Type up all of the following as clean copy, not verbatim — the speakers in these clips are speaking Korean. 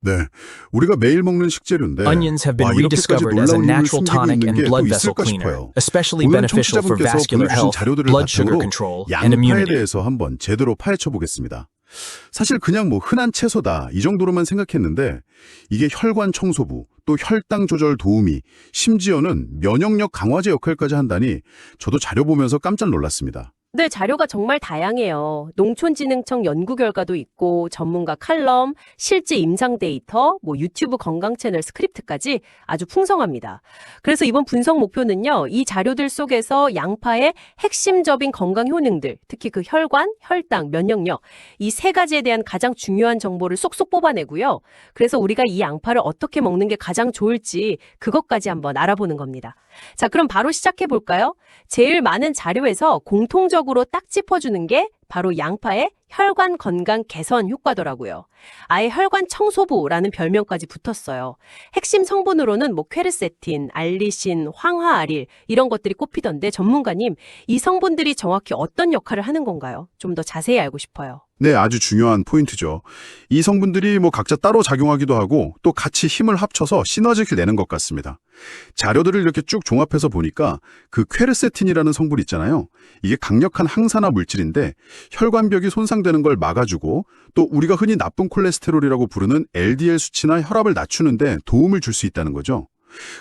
네, 우리가 매일 먹는 식재료인데 Onions have been 와, 이렇게까지 rediscovered as a 놀라운 이유를 natural 숨기고 tonic 있는 and 게 또 blood vessel 있을까 cleaner, 싶어요. especially 오늘 beneficial for 청취자분께서 vascular 보내주신 health, 자료들을 blood sugar 바탕으로 control, and 양파에 immunity. 대해서 한번 제대로 파헤쳐 보겠습니다. 사실 그냥 뭐 흔한 채소다 이 정도로만 생각했는데 이게 혈관 청소부, 또 혈당 조절 도우미, 심지어는 면역력 강화제 역할까지 한다니 저도 자료 보면서 깜짝 놀랐습니다. 네, 자료가 정말 다양해요. 농촌진흥청 연구 결과도 있고 전문가 칼럼, 실제 임상 데이터, 유튜브 건강 채널 스크립트까지 아주 풍성합니다. 그래서 이번 분석 목표는요, 이 자료들 속에서 양파의 핵심적인 건강 효능들, 특히 그 혈관, 혈당, 면역력, 이 세 가지에 대한 가장 중요한 정보를 쏙쏙 뽑아내고요. 그래서 우리가 이 양파를 어떻게 먹는 게 가장 좋을지 그것까지 한번 알아보는 겁니다. 자, 그럼 바로 시작해 볼까요? 제일 많은 자료에서 공통적으로 딱 짚어주는 게 바로 양파의 혈관 건강 개선 효과더라고요. 아예 혈관 청소부라는 별명까지 붙었어요. 핵심 성분으로는 퀘르세틴, 알리신, 황화아릴 이런 것들이 꼽히던데 전문가님, 이 성분들이 정확히 어떤 역할을 하는 건가요? 좀 더 자세히 알고 싶어요. 네, 아주 중요한 포인트죠. 이 성분들이 각자 따로 작용하기도 하고 또 같이 힘을 합쳐서 시너지를 내는 것 같습니다. 자료들을 이렇게 쭉 종합해서 보니까 그 퀘르세틴이라는 성분 있잖아요. 이게 강력한 항산화 물질인데 혈관벽이 손상되는 걸 막아주고 또 우리가 흔히 나쁜 콜레스테롤이라고 부르는 LDL 수치나 혈압을 낮추는데 도움을 줄 수 있다는 거죠.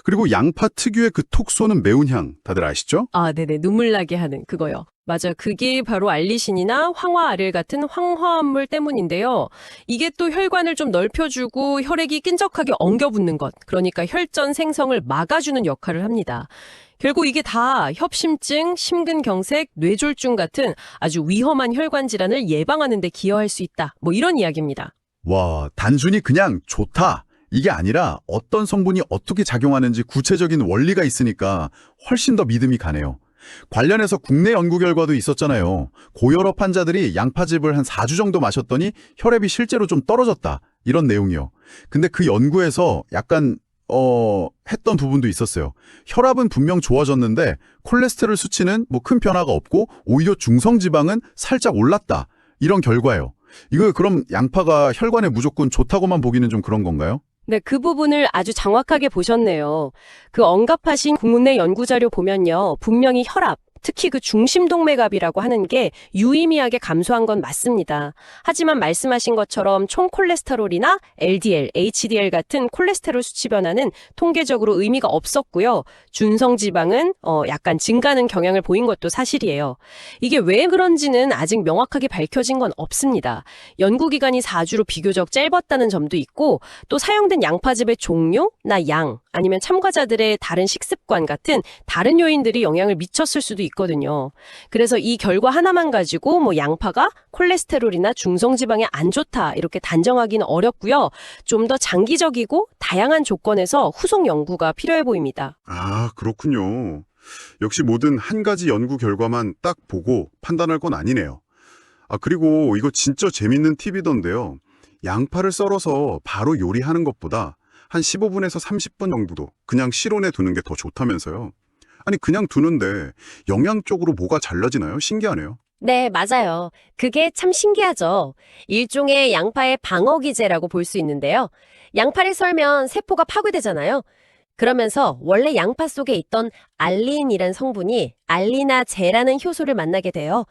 그리고 양파 특유의 그 톡 쏘는 매운 향 다들 아시죠? 아, 네네. 눈물 나게 하는 그거요. 맞아요. 그게 바로 알리신이나 황화아릴 같은 황화합물 때문인데요. 이게 또 혈관을 좀 넓혀주고 혈액이 끈적하게 엉겨붙는 것, 그러니까 혈전 생성을 막아주는 역할을 합니다. 결국 이게 다 협심증, 심근경색, 뇌졸중 같은 아주 위험한 혈관 질환을 예방하는 데 기여할 수 있다. 이런 이야기입니다. 와, 단순히 그냥 좋다. 이게 아니라 어떤 성분이 어떻게 작용하는지 구체적인 원리가 있으니까 훨씬 더 믿음이 가네요. 관련해서 국내 연구 결과도 있었잖아요. 고혈압 환자들이 양파즙을 한 4주 정도 마셨더니 혈압이 실제로 좀 떨어졌다. 이런 내용이요. 근데 그 연구에서 약간 했던 부분도 있었어요. 혈압은 분명 좋아졌는데 콜레스테롤 수치는 큰 변화가 없고 오히려 중성지방은 살짝 올랐다. 이런 결과예요. 이거 그럼 양파가 혈관에 무조건 좋다고만 보기는 좀 그런 건가요? 네, 그 부분을 아주 정확하게 보셨네요. 그 언급하신 국내 연구자료 보면요. 분명히 혈압, 특히 그 중심동맥압이라고 하는 게 유의미하게 감소한 건 맞습니다. 하지만 말씀하신 것처럼 총 콜레스테롤이나 LDL, HDL 같은 콜레스테롤 수치 변화는 통계적으로 의미가 없었고요. 준성지방은 약간 증가하는 경향을 보인 것도 사실이에요. 이게 왜 그런지는 아직 명확하게 밝혀진 건 없습니다. 연구기간이 4주로 비교적 짧았다는 점도 있고 또 사용된 양파즙의 종류나 양, 아니면 참가자들의 다른 식습관 같은 다른 요인들이 영향을 미쳤을 수도 있거든요. 그래서 이 결과 하나만 가지고 양파가 콜레스테롤이나 중성지방에 안 좋다 이렇게 단정하기는 어렵고요. 좀 더 장기적이고 다양한 조건에서 후속 연구가 필요해 보입니다. 아, 그렇군요. 역시 뭐든 한 가지 연구 결과만 딱 보고 판단할 건 아니네요. 아, 그리고 이거 진짜 재밌는 팁이던데요. 양파를 썰어서 바로 요리하는 것보다 한 15분에서 30분 정도 그냥 실온에 두는 게 더 좋다면서요. 아니 그냥 두는데 영양적으로 뭐가 달라지나요? 신기하네요. 네, 맞아요. 그게 참 신기하죠. 일종의 양파의 방어기제라고 볼 수 있는데요. 양파를 썰면 세포가 파괴되잖아요. 그러면서 원래 양파 속에 있던 알린이란 성분이 알리나제라는 효소를 만나게 돼요.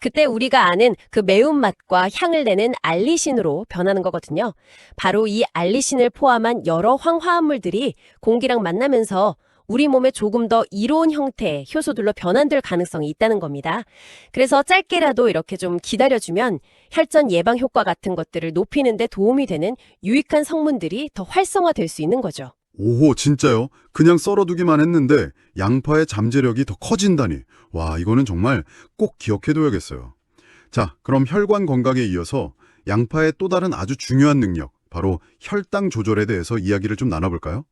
그때 우리가 아는 그 매운맛과 향을 내는 알리신으로 변하는 거거든요. 바로 이 알리신을 포함한 여러 황화합물들이 공기랑 만나면서 우리 몸에 조금 더 이로운 형태의 효소들로 변환될 가능성이 있다는 겁니다. 그래서 짧게라도 이렇게 좀 기다려주면 혈전 예방 효과 같은 것들을 높이는 데 도움이 되는 유익한 성분들이 더 활성화될 수 있는 거죠. 오호, 진짜요? 그냥 썰어두기만 했는데 양파의 잠재력이 더 커진다니. 와, 이거는 정말 꼭 기억해둬야겠어요. 자, 그럼 혈관 건강에 이어서 양파의 또 다른 아주 중요한 능력, 바로 혈당 조절에 대해서 이야기를 좀 나눠볼까요?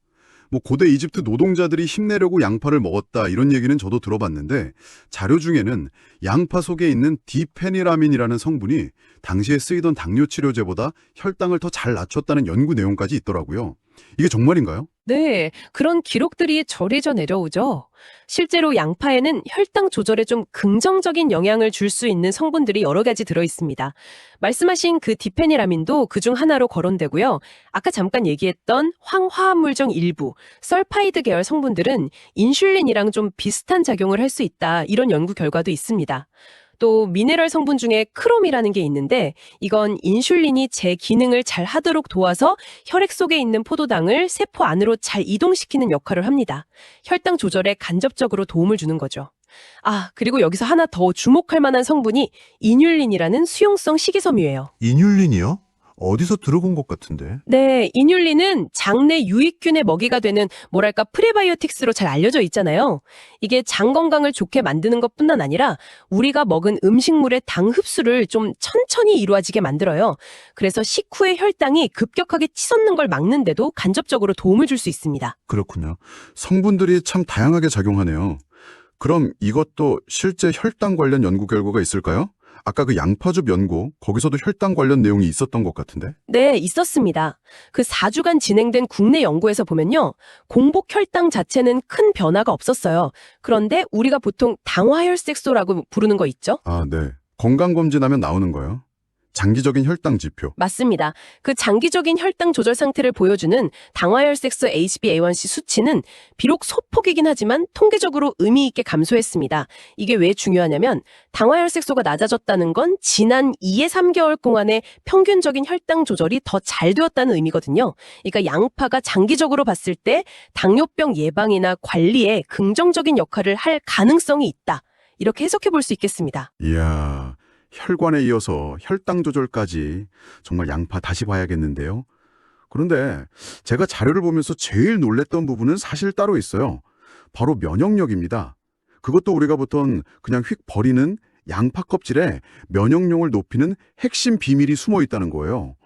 고대 이집트 노동자들이 힘내려고 양파를 먹었다 이런 얘기는 저도 들어봤는데 자료 중에는 양파 속에 있는 디페니라민이라는 성분이 당시에 쓰이던 당뇨 치료제보다 혈당을 더 잘 낮췄다는 연구 내용까지 있더라고요. 이게 정말인가요? 네, 그런 기록들이 저리져 내려오죠. 실제로 양파에는 혈당 조절에 좀 긍정적인 영향을 줄 수 있는 성분들이 여러 가지 들어 있습니다. 말씀하신 그 디페니라민도 그중 하나로 거론되고요. 아까 잠깐 얘기했던 황화합물 중 일부, 설파이드 계열 성분들은 인슐린이랑 좀 비슷한 작용을 할 수 있다. 이런 연구 결과도 있습니다. 또 미네랄 성분 중에 크롬이라는 게 있는데 이건 인슐린이 제 기능을 잘 하도록 도와서 혈액 속에 있는 포도당을 세포 안으로 잘 이동시키는 역할을 합니다. 혈당 조절에 간접적으로 도움을 주는 거죠. 아, 그리고 여기서 하나 더 주목할 만한 성분이 이뉼린이라는 수용성 식이섬유예요. 이뉼린이요? 어디서 들어본 것 같은데. 네, 이뉼린은 장내 유익균의 먹이가 되는 뭐랄까 프레바이오틱스로 잘 알려져 있잖아요. 이게 장 건강을 좋게 만드는 것뿐만 아니라 우리가 먹은 음식물의 당 흡수를 좀 천천히 이루어지게 만들어요. 그래서 식후에 혈당이 급격하게 치솟는 걸 막는데도 간접적으로 도움을 줄 수 있습니다. 그렇군요. 성분들이 참 다양하게 작용하네요. 그럼 이것도 실제 혈당 관련 연구 결과가 있을까요? 아까 그 양파즙 연구, 거기서도 혈당 관련 내용이 있었던 것 같은데? 네, 있었습니다. 그 4주간 진행된 국내 연구에서 보면요. 공복 혈당 자체는 큰 변화가 없었어요. 그런데 우리가 보통 당화혈색소라고 부르는 거 있죠? 아, 네. 건강검진하면 나오는 거예요. 장기적인 혈당 지표. 맞습니다. 그 장기적인 혈당 조절 상태를 보여주는 당화혈색소 HbA1c 수치는 비록 소폭이긴 하지만 통계적으로 의미 있게 감소했습니다. 이게 왜 중요하냐면 당화혈색소가 낮아졌다는 건 지난 2에 3개월 동안의 평균적인 혈당 조절이 더 잘 되었다는 의미거든요. 그러니까 양파가 장기적으로 봤을 때 당뇨병 예방이나 관리에 긍정적인 역할을 할 가능성이 있다. 이렇게 해석해 볼 수 있겠습니다. 이야, 혈관에 이어서 혈당 조절까지 정말 양파 다시 봐야겠는데요. 그런데 제가 자료를 보면서 제일 놀랬던 부분은 사실 따로 있어요. 바로 면역력입니다. 그것도 우리가 보통 그냥 휙 버리는 양파 껍질에 면역력을 높이는 핵심 비밀이 숨어 있다는 거예요.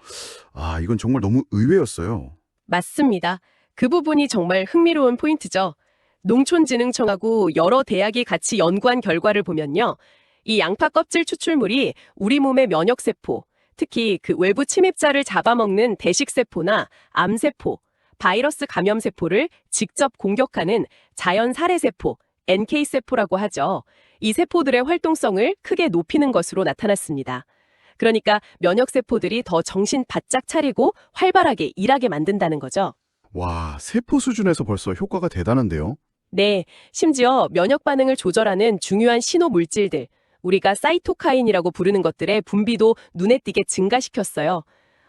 아, 이건 정말 너무 의외였어요. 맞습니다. 그 부분이 정말 흥미로운 포인트죠. 농촌진흥청하고 여러 대학이 같이 연구한 결과를 보면요. 이 양파 껍질 추출물이 우리 몸의 면역세포, 특히 그 외부 침입자를 잡아먹는 대식세포나 암세포, 바이러스 감염세포를 직접 공격하는 자연 살해세포, NK세포라고 하죠. 이 세포들의 활동성을 크게 높이는 것으로 나타났습니다. 그러니까 면역세포들이 더 정신 바짝 차리고 활발하게 일하게 만든다는 거죠. 와, 세포 수준에서 벌써 효과가 대단한데요. 네, 심지어 면역 반응을 조절하는 중요한 신호 물질들, 우리가 사이토카인이라고 부르는 것들의 분비도 눈에 띄게 증가시켰어요.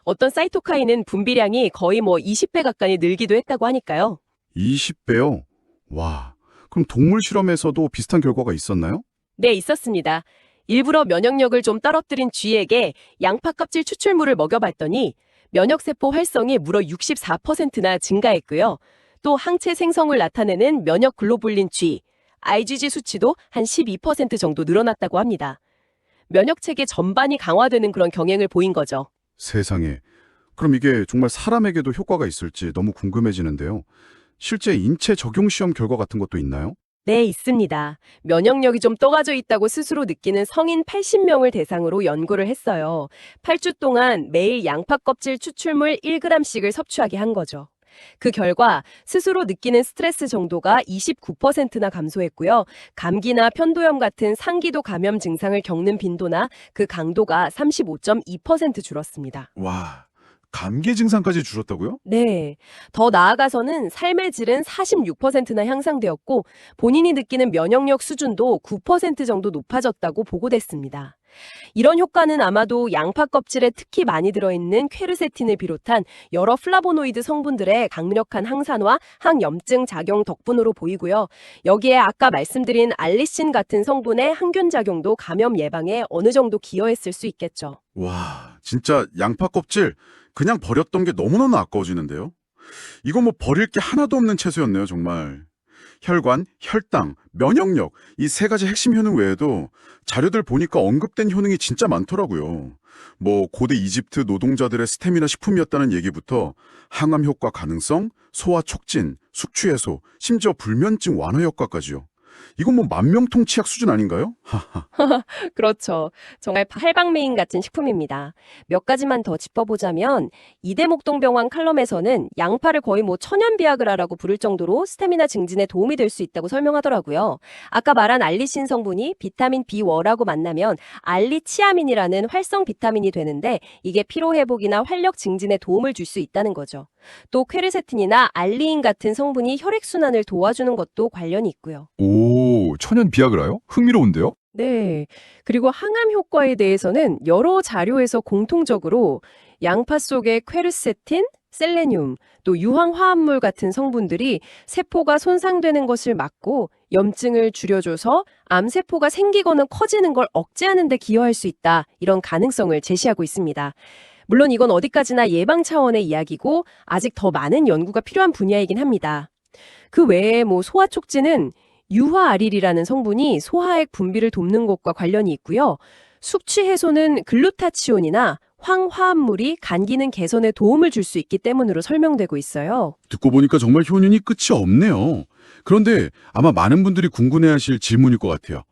어떤 사이토카인은 분비량이 거의 20배 가까이 늘기도 했다고 하니까요. 20배요? 와, 그럼 동물 실험에서도 비슷한 결과가 있었나요? 네, 있었습니다. 일부러 면역력을 좀 떨어뜨린 쥐에게 양파 껍질 추출물을 먹여봤더니 면역세포 활성이 무려 64%나 증가했고요. 또 항체 생성을 나타내는 면역 글로불린 G, IgG 수치도 한 12% 정도 늘어났다고 합니다. 면역체계 전반이 강화되는 그런 경향을 보인 거죠. 세상에. 그럼 이게 정말 사람에게도 효과가 있을지 너무 궁금해지는데요. 실제 인체 적용 시험 결과 같은 것도 있나요? 네, 있습니다. 면역력이 좀 떠가져 있다고 스스로 느끼는 성인 80명을 대상으로 연구를 했어요. 8주 동안 매일 양파 껍질 추출물 1g씩을 섭취하게 한 거죠. 그 결과 스스로 느끼는 스트레스 정도가 29%나 감소했고요. 감기나 편도염 같은 상기도 감염 증상을 겪는 빈도나 그 강도가 35.2% 줄었습니다. 와, 감기 증상까지 줄었다고요? 네. 더 나아가서는 삶의 질은 46%나 향상되었고 본인이 느끼는 면역력 수준도 9% 정도 높아졌다고 보고됐습니다. 이런 효과는 아마도 양파 껍질에 특히 많이 들어있는 퀘르세틴을 비롯한 여러 플라보노이드 성분들의 강력한 항산화, 항염증 작용 덕분으로 보이고요. 여기에 아까 말씀드린 알리신 같은 성분의 항균 작용도 감염 예방에 어느 정도 기여했을 수 있겠죠. 와, 진짜 양파 껍질 그냥 버렸던 게 너무너무 아까워지는데요. 이거 버릴 게 하나도 없는 채소였네요, 정말. 혈관, 혈당, 면역력 이 세 가지 핵심 효능 외에도 자료들 보니까 언급된 효능이 진짜 많더라고요. 고대 이집트 노동자들의 스태미나 식품이었다는 얘기부터 항암 효과 가능성, 소화 촉진, 숙취 해소, 심지어 불면증 완화 효과까지요. 이건 뭐 만명통 치약 수준 아닌가요? 그렇죠. 정말 팔방미인 같은 식품입니다. 몇 가지만 더 짚어보자면 이대목동병원 칼럼에서는 양파를 거의 뭐 천연비아그라라고 부를 정도로 스태미나 증진에 도움이 될 수 있다고 설명하더라고요. 아까 말한 알리신 성분이 비타민 B1하고 만나면 알리치아민이라는 활성 비타민이 되는데 이게 피로회복이나 활력 증진에 도움을 줄 수 있다는 거죠. 또 퀘르세틴이나 알리인 같은 성분이 혈액순환을 도와주는 것도 관련이 있고요. 오, 천연 비아그라요? 흥미로운데요? 네. 그리고 항암 효과에 대해서는 여러 자료에서 공통적으로 양파 속의 퀘르세틴, 셀레늄, 또 유황 화합물 같은 성분들이 세포가 손상되는 것을 막고 염증을 줄여줘서 암세포가 생기거나 커지는 걸 억제하는 데 기여할 수 있다. 이런 가능성을 제시하고 있습니다. 물론 이건 어디까지나 예방 차원의 이야기고 아직 더 많은 연구가 필요한 분야이긴 합니다. 그 외에 소화 촉진은 유화아릴이라는 성분이 소화액 분비를 돕는 것과 관련이 있고요. 숙취 해소는 글루타치온이나 황화합물이 간 기능 개선에 도움을 줄 수 있기 때문으로 설명되고 있어요. 듣고 보니까 정말 효능이 끝이 없네요. 그런데 아마 많은 분들이 궁금해하실 질문일 것 같아요.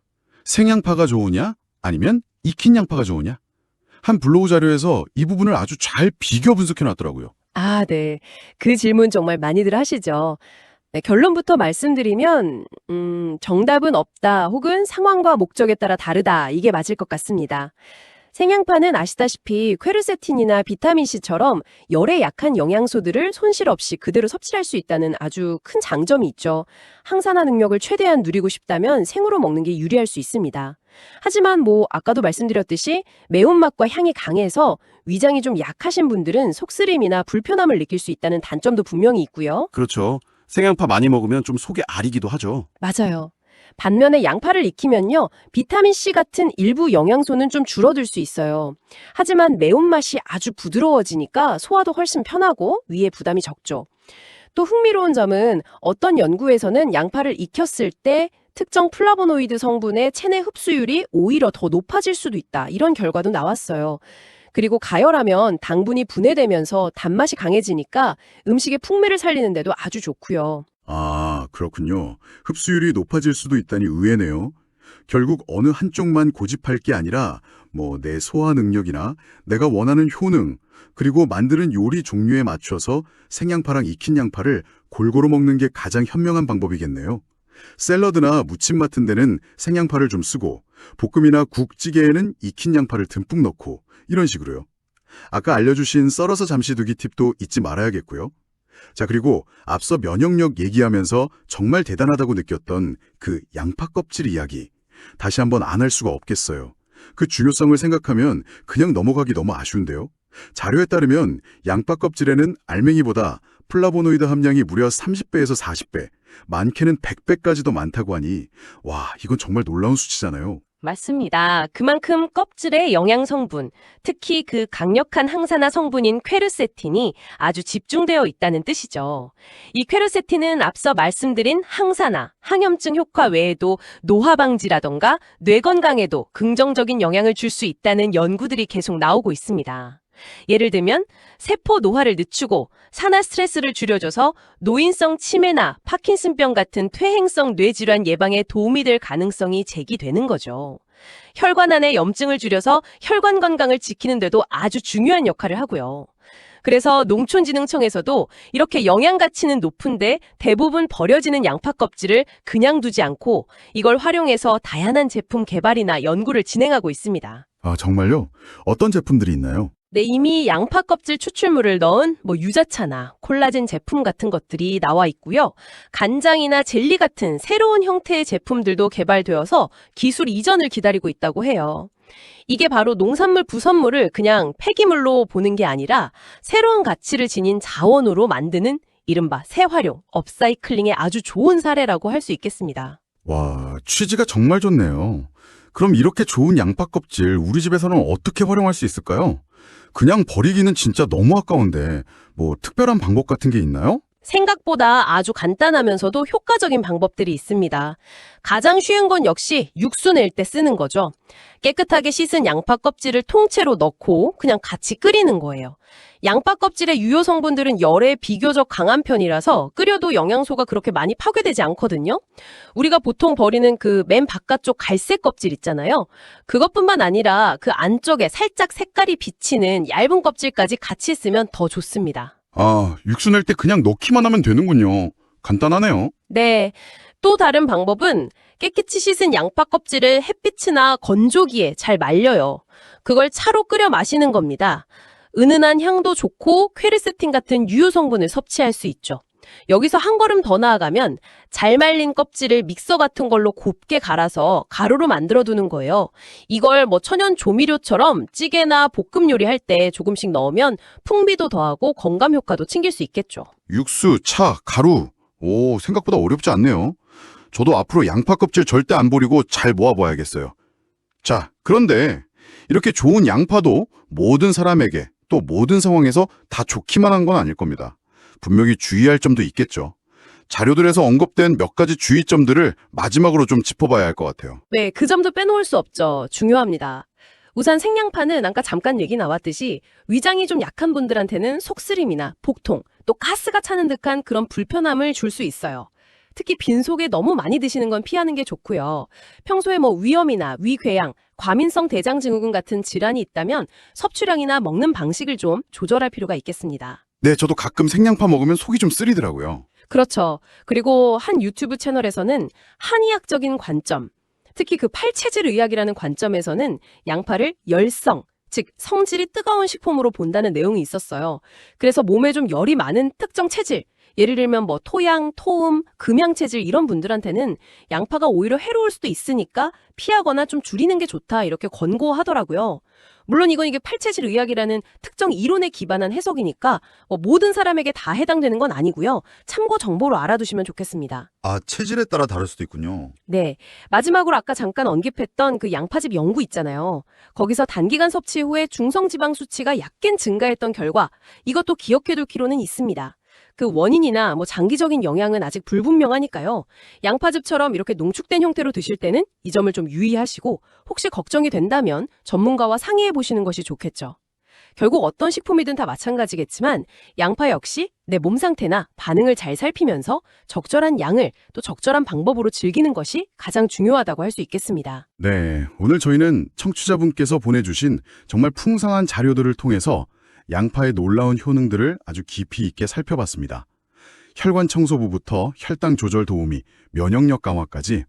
생양파가 좋으냐? 아니면 익힌 양파가 좋으냐? 한 블로그 자료에서 이 부분을 아주 잘 비교 분석해놨더라고요. 아, 네. 그 질문 정말 많이들 하시죠. 네, 결론부터 말씀드리면 정답은 없다 혹은 상황과 목적에 따라 다르다 이게 맞을 것 같습니다. 생양파는 아시다시피 퀘르세틴이나 비타민C처럼 열에 약한 영양소들을 손실 없이 그대로 섭취할 수 있다는 아주 큰 장점이 있죠. 항산화 능력을 최대한 누리고 싶다면 생으로 먹는 게 유리할 수 있습니다. 하지만 아까도 말씀드렸듯이 매운맛과 향이 강해서 위장이 좀 약하신 분들은 속쓰림이나 불편함을 느낄 수 있다는 단점도 분명히 있고요. 그렇죠. 생양파 많이 먹으면 좀 속이 아리기도 하죠. 맞아요. 반면에 양파를 익히면요, 비타민C 같은 일부 영양소는 좀 줄어들 수 있어요. 하지만 매운맛이 아주 부드러워지니까 소화도 훨씬 편하고 위에 부담이 적죠. 또 흥미로운 점은 어떤 연구에서는 양파를 익혔을 때 특정 플라보노이드 성분의 체내 흡수율이 오히려 더 높아질 수도 있다. 이런 결과도 나왔어요. 그리고 가열하면 당분이 분해되면서 단맛이 강해지니까 음식의 풍미를 살리는 데도 아주 좋고요. 아, 그렇군요. 흡수율이 높아질 수도 있다니 의외네요. 결국 어느 한쪽만 고집할 게 아니라 내 소화 능력이나 내가 원하는 효능, 그리고 만드는 요리 종류에 맞춰서 생양파랑 익힌 양파를 골고루 먹는 게 가장 현명한 방법이겠네요. 샐러드나 무침 같은 데는 생양파를 좀 쓰고 볶음이나 국찌개에는 익힌 양파를 듬뿍 넣고 이런 식으로요. 아까 알려주신 썰어서 잠시 두기 팁도 잊지 말아야겠고요. 자, 그리고 앞서 면역력 얘기하면서 정말 대단하다고 느꼈던 그 양파 껍질 이야기. 다시 한번 안 할 수가 없겠어요. 그 중요성을 생각하면 그냥 넘어가기 너무 아쉬운데요. 자료에 따르면 양파 껍질에는 알맹이보다 플라보노이드 함량이 무려 30배에서 40배, 많게는 100배까지도 많다고 하니 와, 이건 정말 놀라운 수치잖아요. 맞습니다. 그만큼 껍질의 영양 성분, 특히 그 강력한 항산화 성분인 퀘르세틴이 아주 집중되어 있다는 뜻이죠. 이 퀘르세틴은 앞서 말씀드린 항산화, 항염증 효과 외에도 노화 방지라던가 뇌 건강에도 긍정적인 영향을 줄 수 있다는 연구들이 계속 나오고 있습니다. 예를 들면 세포 노화를 늦추고 산화 스트레스를 줄여줘서 노인성 치매나 파킨슨병 같은 퇴행성 뇌질환 예방에 도움이 될 가능성이 제기되는 거죠. 혈관 안의 염증을 줄여서 혈관 건강을 지키는 데도 아주 중요한 역할을 하고요. 그래서 농촌진흥청에서도 이렇게 영양 가치는 높은데 대부분 버려지는 양파 껍질을 그냥 두지 않고 이걸 활용해서 다양한 제품 개발이나 연구를 진행하고 있습니다. 아, 정말요? 어떤 제품들이 있나요? 네, 이미 양파 껍질 추출물을 넣은 유자차나 콜라겐 제품 같은 것들이 나와 있고요. 간장이나 젤리 같은 새로운 형태의 제품들도 개발되어서 기술 이전을 기다리고 있다고 해요. 이게 바로 농산물 부선물을 그냥 폐기물로 보는 게 아니라 새로운 가치를 지닌 자원으로 만드는 이른바 재활용, 업사이클링의 아주 좋은 사례라고 할 수 있겠습니다. 와, 취지가 정말 좋네요. 그럼 이렇게 좋은 양파 껍질 우리 집에서는 어떻게 활용할 수 있을까요? 그냥 버리기는 진짜 너무 아까운데 특별한 방법 같은 게 있나요? 생각보다 아주 간단하면서도 효과적인 방법들이 있습니다. 가장 쉬운 건 역시 육수 낼 때 쓰는 거죠. 깨끗하게 씻은 양파 껍질을 통째로 넣고 그냥 같이 끓이는 거예요. 양파 껍질의 유효 성분들은 열에 비교적 강한 편이라서 끓여도 영양소가 그렇게 많이 파괴되지 않거든요. 우리가 보통 버리는 그 맨 바깥쪽 갈색 껍질 있잖아요. 그것뿐만 아니라 그 안쪽에 살짝 색깔이 비치는 얇은 껍질까지 같이 쓰면 더 좋습니다. 아, 육수 낼 때 그냥 넣기만 하면 되는군요. 간단하네요. 네. 또 다른 방법은 깨끗이 씻은 양파 껍질을 햇빛이나 건조기에 잘 말려요. 그걸 차로 끓여 마시는 겁니다. 은은한 향도 좋고 퀘르세틴 같은 유효 성분을 섭취할 수 있죠. 여기서 한 걸음 더 나아가면 잘 말린 껍질을 믹서 같은 걸로 곱게 갈아서 가루로 만들어 두는 거예요. 이걸 천연 조미료처럼 찌개나 볶음 요리할 때 조금씩 넣으면 풍미도 더하고 건강 효과도 챙길 수 있겠죠. 육수, 차, 가루. 오, 생각보다 어렵지 않네요. 저도 앞으로 양파 껍질 절대 안 버리고 잘 모아봐야겠어요. 자, 그런데 이렇게 좋은 양파도 모든 사람에게 또 모든 상황에서 다 좋기만 한 건 아닐 겁니다. 분명히 주의할 점도 있겠죠. 자료들에서 언급된 몇 가지 주의점들을 마지막으로 좀 짚어봐야 할 것 같아요. 네, 그 점도 빼놓을 수 없죠. 중요합니다. 우선 생양파는 아까 잠깐 얘기 나왔듯이 위장이 좀 약한 분들한테는 속쓰림이나 복통, 또 가스가 차는 듯한 그런 불편함을 줄 수 있어요. 특히 빈속에 너무 많이 드시는 건 피하는 게 좋고요. 평소에 위염이나 위궤양, 과민성 대장증후군 같은 질환이 있다면 섭취량이나 먹는 방식을 좀 조절할 필요가 있겠습니다. 네, 저도 가끔 생양파 먹으면 속이 좀 쓰리더라고요. 그렇죠. 그리고 한 유튜브 채널에서는 한의학적인 관점, 특히 그 팔체질 의학이라는 관점에서는 양파를 열성, 즉 성질이 뜨거운 식품으로 본다는 내용이 있었어요. 그래서 몸에 좀 열이 많은 특정 체질, 예를 들면 토양, 토음, 금양체질 이런 분들한테는 양파가 오히려 해로울 수도 있으니까 피하거나 좀 줄이는 게 좋다 이렇게 권고하더라고요. 물론 이게 팔체질 의학이라는 특정 이론에 기반한 해석이니까 모든 사람에게 다 해당되는 건 아니고요. 참고 정보로 알아두시면 좋겠습니다. 아, 체질에 따라 다를 수도 있군요. 네. 마지막으로 아까 잠깐 언급했던 그 양파즙 연구 있잖아요. 거기서 단기간 섭취 후에 중성지방 수치가 약간 증가했던 결과 이것도 기억해둘 필요는 있습니다. 그 원인이나 장기적인 영향은 아직 불분명하니까요. 양파즙처럼 이렇게 농축된 형태로 드실 때는 이 점을 좀 유의하시고 혹시 걱정이 된다면 전문가와 상의해 보시는 것이 좋겠죠. 결국 어떤 식품이든 다 마찬가지겠지만 양파 역시 내 몸 상태나 반응을 잘 살피면서 적절한 양을 또 적절한 방법으로 즐기는 것이 가장 중요하다고 할 수 있겠습니다. 네, 오늘 저희는 청취자분께서 보내주신 정말 풍성한 자료들을 통해서 양파의 놀라운 효능들을 아주 깊이 있게 살펴봤습니다. 혈관 청소부부터 혈당 조절 도우미, 면역력 강화까지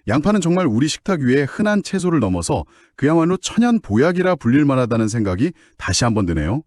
양파는 정말 우리 식탁 위에 흔한 채소를 넘어서 그야말로 천연 보약이라 불릴 만하다는 생각이 다시 한번 드네요.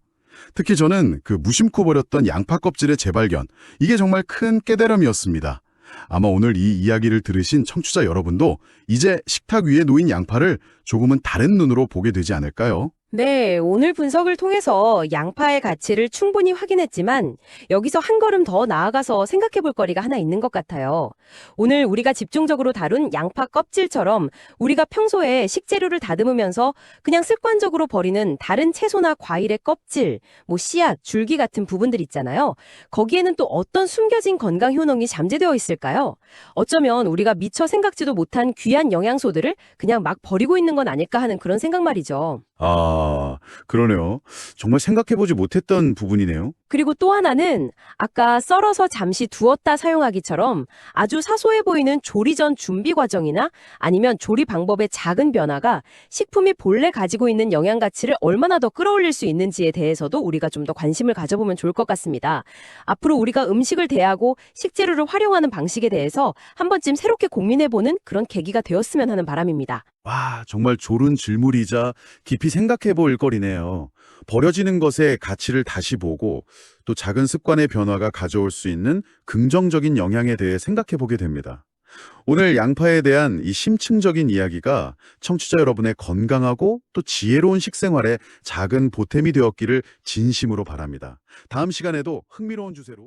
특히 저는 그 무심코 버렸던 양파 껍질의 재발견, 이게 정말 큰 깨달음이었습니다. 아마 오늘 이 이야기를 들으신 청취자 여러분도 이제 식탁 위에 놓인 양파를 조금은 다른 눈으로 보게 되지 않을까요? 네, 오늘 분석을 통해서 양파의 가치를 충분히 확인했지만 여기서 한 걸음 더 나아가서 생각해 볼 거리가 하나 있는 것 같아요. 오늘 우리가 집중적으로 다룬 양파 껍질처럼 우리가 평소에 식재료를 다듬으면서 그냥 습관적으로 버리는 다른 채소나 과일의 껍질, 씨앗, 줄기 같은 부분들 있잖아요. 거기에는 또 어떤 숨겨진 건강 효능이 잠재되어 있을까요? 어쩌면 우리가 미처 생각지도 못한 귀한 영양소들을 그냥 막 버리고 있는 건 아닐까 하는 그런 생각 말이죠. 아, 그러네요. 정말 생각해보지 못했던 부분이네요. 그리고 또 하나는 아까 썰어서 잠시 두었다 사용하기처럼 아주 사소해 보이는 조리 전 준비 과정이나 아니면 조리 방법의 작은 변화가 식품이 본래 가지고 있는 영양 가치를 얼마나 더 끌어올릴 수 있는지에 대해서도 우리가 좀 더 관심을 가져보면 좋을 것 같습니다. 앞으로 우리가 음식을 대하고 식재료를 활용하는 방식에 대해서 한 번쯤 새롭게 고민해보는 그런 계기가 되었으면 하는 바람입니다. 와, 정말 좋은 질문이자 깊이 생각해 볼 거리네요. 버려지는 것의 가치를 다시 보고 또 작은 습관의 변화가 가져올 수 있는 긍정적인 영향에 대해 생각해 보게 됩니다. 오늘 양파에 대한 이 심층적인 이야기가 청취자 여러분의 건강하고 또 지혜로운 식생활에 작은 보탬이 되었기를 진심으로 바랍니다. 다음 시간에도 흥미로운 주제로